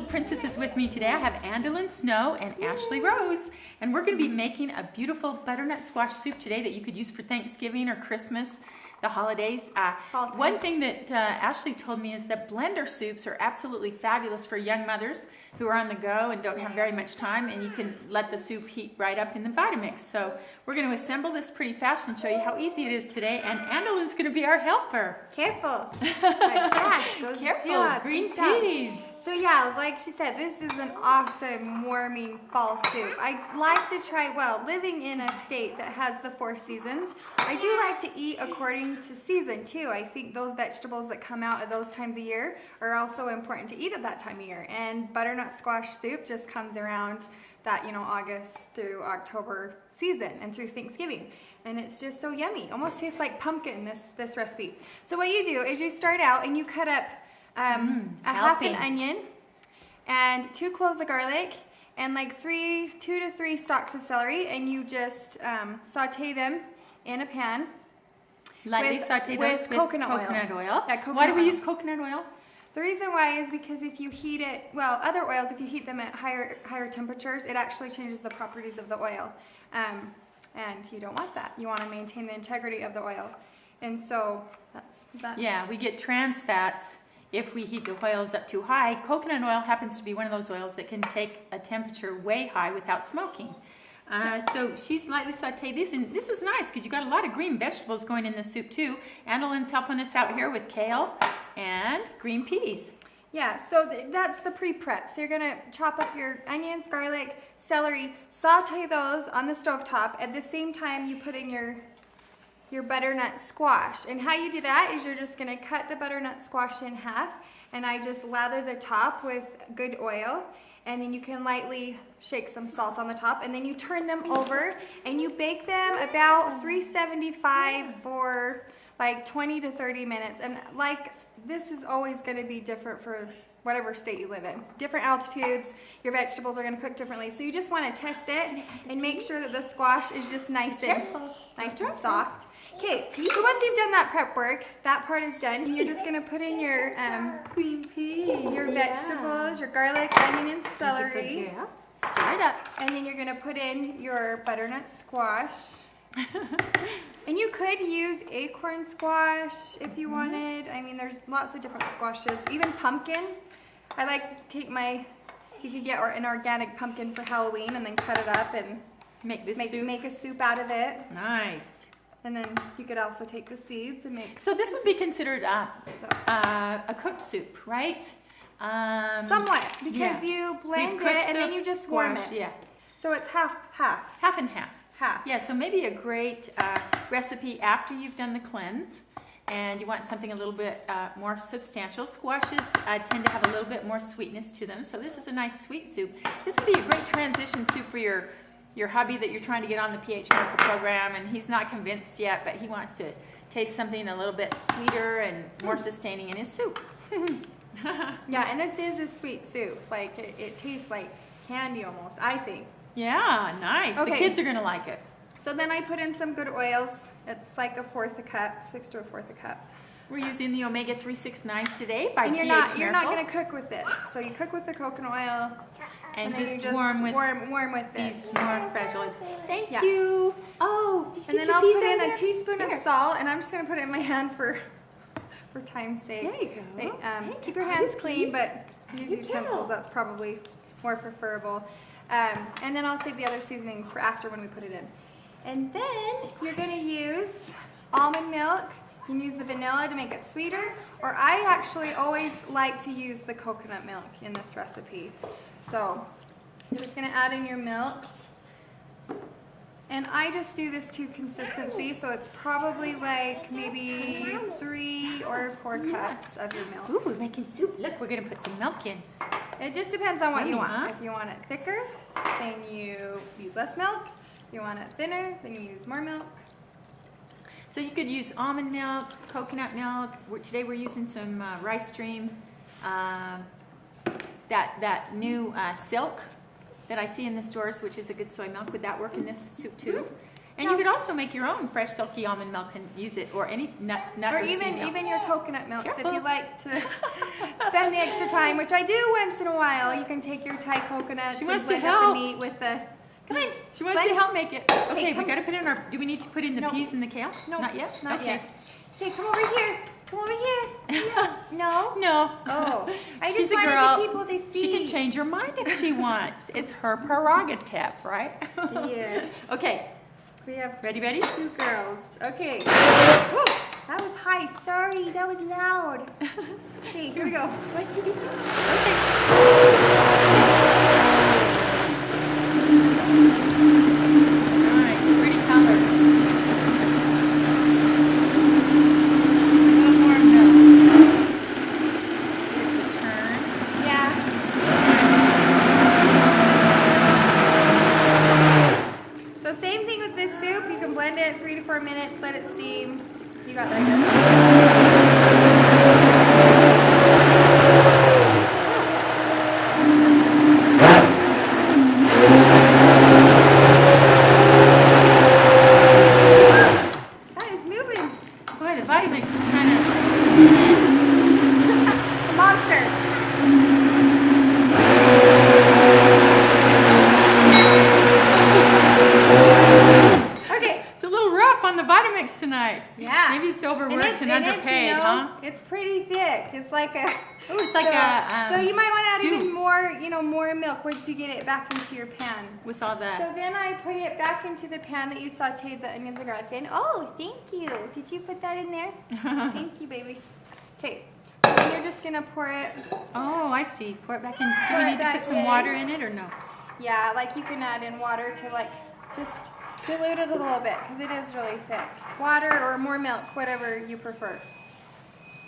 princesses with me today. I have Andalyn Snow and Ashley Rose, and we're going to be making a beautiful butternut squash soup today that you could use for Thanksgiving or Christmas, the holidays. One thing that Ashley told me is that blender soups are absolutely fabulous for young mothers who are on the go and don't have very much time, and you can let the soup heat right up in the Vitamix. So we're going to assemble this pretty fast and show you how easy it is today, and Andalyn's going to be our helper. Careful. Careful, green peas. So yeah, like she said, this is an awesome warming fall soup. I like to try, well, living in a state that has the 4 seasons, I do like to eat according to season too. I think those vegetables that come out at those times of year are also important to eat at that time of year. And butternut squash soup just comes around that, August through October season and through Thanksgiving. And it's just so yummy. Almost tastes like pumpkin, this recipe. So what you do is you start out and you cut up a half an onion and 2 cloves of garlic and like 2 to 3 stalks of celery, and you just saute them in a pan. Lightly saute those with coconut oil. Yeah, coconut Why do we oil. use coconut oil? The reason why is because if you heat it, well, other oils, if you heat them at higher temperatures, it actually changes the properties of the oil. And you don't want that. You want to maintain the integrity of the oil. And so is that. Yeah, we get trans fats if we heat the oils up too high. Coconut oil happens to be one of those oils that can take a temperature way high without smoking. So she's lightly sauteed this, and this is nice because you got a lot of green vegetables going in this soup too. Andalyn's helping us out here with kale and green peas. Yeah, so that's the pre-prep. So you're gonna chop up your onions, garlic, celery, saute those on the stovetop. At the same time, you put in your butternut squash. And how you do that is you're just gonna cut the butternut squash in half, and I just lather the top with good oil, and then you can lightly shake some salt on the top, and then you turn them over and you bake them about 375 for like 20 to 30 minutes. And like, this is always gonna be different for whatever state you live in. Different altitudes, your vegetables are gonna cook differently. So you just wanna test it and make sure that the squash is just nice and soft. Okay, so once you've done that prep work, that part is done. And you're just gonna put in your Green peas. your vegetables, your garlic, onion, and celery. Stir it up. And then you're gonna put in your butternut squash. And you could use acorn squash if you wanted. I mean, there's lots of different squashes. Even pumpkin. I like to take you could get an organic pumpkin for Halloween and then cut it up and make a soup out of it. Nice. And then you could also take the seeds and make. So this would be considered a cooked soup, right? Somewhat, because you blend it and then you just warm it. Yeah. So it's half. Half and half. Half. Yeah, so maybe a great recipe after you've done the cleanse and you want something a little bit more substantial. Squashes tend to have a little bit more sweetness to them, so this is a nice sweet soup. This would be a great transition soup for your hubby that you're trying to get on the PH Miracle program, and he's not convinced yet, but he wants to taste something a little bit sweeter and more sustaining in his soup. Yeah, and this is a sweet soup. Like, it tastes like candy almost, I think. Yeah, nice. Okay. The kids are going to like it. So then I put in some good oils. It's like 1/4 cup, 6 to 1/4 cup. We're using the Omega 369s today by And PH you're Miracle. not going to cook with this. So you cook with the coconut oil and then just you warm with this. these more fragile. Thank Yeah. you. Oh, did you And get then your I'll peas put out in there? a teaspoon of Here. salt, and I'm just going to put it in my hand for time's sake. There you go. Keep your hands clean, but use utensils. That's probably more preferable. And then I'll save the other seasonings for after when we put it in. And then you're going to use almond milk. You can use the vanilla to make it sweeter, or I actually always like to use the coconut milk in this recipe. So you're just going to add in your milks. And I just do this to consistency, so it's probably like maybe 3 or 4 cups of your milk. Ooh, we're making soup. Look, we're going to put some milk in. It just depends on what you Yummy, want. huh? If you want it thicker, then you use less milk. If you want it thinner, then you use more milk. So you could use almond milk, coconut milk. Today we're using some rice stream, that new silk that I see in the stores, which is a good soy milk. Would that work in this soup too? And you could also make your own fresh silky almond milk and use it, or any nut Or or seed milk. even your coconut milks Careful. if you like to spend the extra time, which I do once in a while. You can take your Thai coconuts She and wants to blend up the help. meat with the. Come on. She wants blend- to help make it. Okay, we come. got to put in our. Do we need to put in the No. peas and the kale? No, Not yet. Not Okay. yet. Okay, come over here. Come over here. No. No. Oh, I She's just a wanted girl. the people to see. She can change her mind if she wants. It's her prerogative, right? Yes. Okay. We have Ready, Betty? 2 girls. Okay. Whoa, that was high. Sorry, that was loud. Okay, here we go. Do I see this? Okay. Nice, pretty color. A little more milk. Here's a turn. Yeah. So same thing with this soup. You can blend it 3 to 4 minutes, let it steam. You got that. That is moving. Boy, the body mix is kind of. It's a monster. Okay. It's a little rough on the body mix tonight. Yeah. Maybe it's overworked and it's, underpaid, you know, huh? It's pretty thick. It's like a. Oh, it's like a. So you might want to add stew. even more, more milk once you get it back into your pan. With all that. So then I put it back into the pan that you sauteed the onions and garlic in. Oh, thank you. Did you put that in there? Thank you, baby. Okay. So then you're just gonna pour it. Oh, I see. Pour it back in. Do Pour we it need to back put some in. water in it or no? Yeah, like you can add in water to like just dilute it a little bit because it is really thick. Water or more milk, whatever you prefer.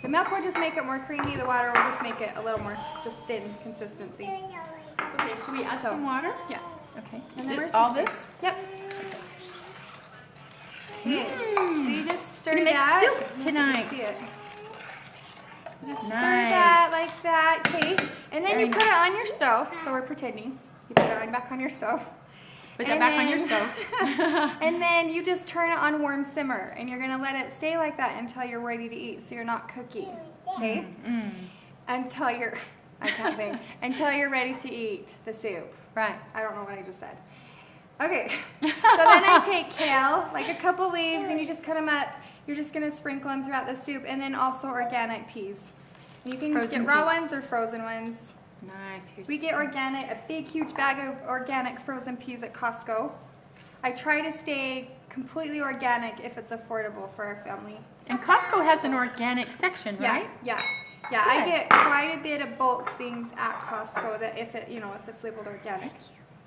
The milk will just make it more creamy. The water will just make it a little more just thin consistency. Okay, should we add So- some water? Yeah. Okay. And then where's All the this? Yep. Okay. So you just stir We're gonna make that. soup tonight. See it. Just stir Nice. that like that, okay? And then Very you put it on your stove. So we're pretending. You put it back on your stove. Put that And back on your then- stove. And then you just turn it on warm simmer, and you're gonna let it stay like that until you're ready to eat. So you're not cooking, okay? Until you're, I can't think. Until you're ready to eat the soup. Right. I don't know what I just said. Okay. So then I take kale, like a couple leaves, and you just cut them up. You're just gonna sprinkle them throughout the soup, and then also organic peas. You can Frozen get raw peas. ones or frozen ones. Nice. Here's We get some. organic, a big huge bag of organic frozen peas at Costco. I try to stay completely organic if it's affordable for our family. And Costco has an organic section, right? Yeah. Yeah, I Good. get quite a bit of bulk things at Costco that if it's labeled organic.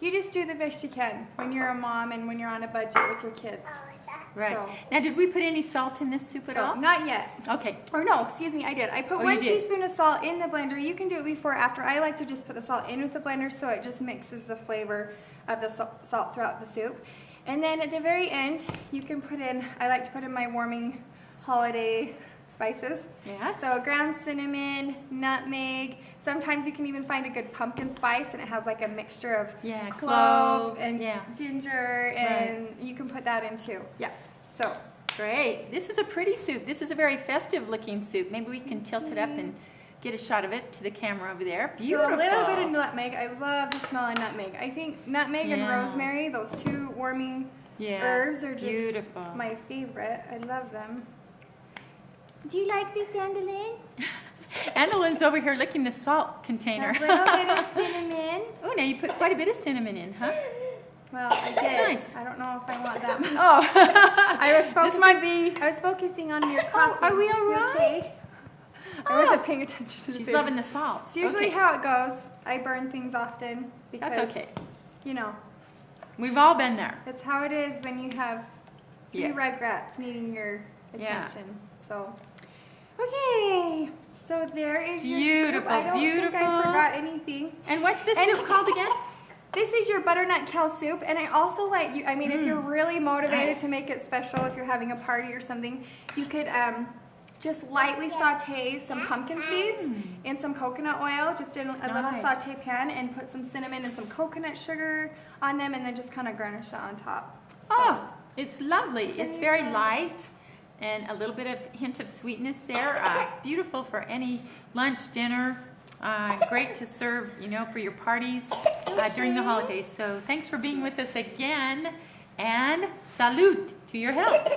You just do the best you can when you're a mom and when you're on a budget with your kids. Right. So- Now, did we put any salt in this soup at So, all? not yet. Okay. Or no, excuse me, I did. I put Oh, you 1 did. teaspoon of salt in the blender. You can do it before or after. I like to just put the salt in with the blender so it just mixes the flavor of the salt throughout the soup. And then at the very end, you can put in, I like to put in my warming holiday spices. Yes. So ground cinnamon, nutmeg. Sometimes you can even find a good pumpkin spice and it has like a mixture of Yeah, clove clove, and yeah. ginger, and you can put that in too. Yeah. So Great. This is a pretty soup. This is a very festive looking soup. Maybe we can tilt it up and get a shot of it to the camera over there. Beautiful. So a little bit of nutmeg. I love the smell of nutmeg. I think nutmeg and Yeah. rosemary, those 2 warming Yes, herbs are just beautiful. my favorite. I love them. Do you like this, Dandelion? Annalyn's over here licking the salt container. A little bit of cinnamon. Oh, now you put quite a bit of cinnamon in, huh? Well, I That's did. nice. I don't know if I want that much. Oh, I was focusing, this might be. I was focusing on your coffee. are we all You right? okay? I wasn't paying attention to the She's food. loving the salt. It's usually Okay. how it goes. I burn things often because, That's okay. you know, We've all been there. that's how it is when you have 3 Yes. rugrats needing your Yeah. attention. So, okay. So there is your Beautiful, soup. I don't think beautiful. I forgot anything. And what's this And- soup called again? This is your butternut kale soup, and I also like you. I mean, if you're really motivated Nice. to make it special, if you're having a party or something, you could just lightly saute some pumpkin seeds in some coconut oil, just in a little Nice. saute pan, and put some cinnamon and some coconut sugar on them, and then just kind of garnish that on top. So, Oh, It's lovely. It's very light and a little bit of hint of sweetness there. Beautiful for any lunch, dinner. Great to serve, you know, for your parties during the holidays. So thanks for being with us again, and salud to your health.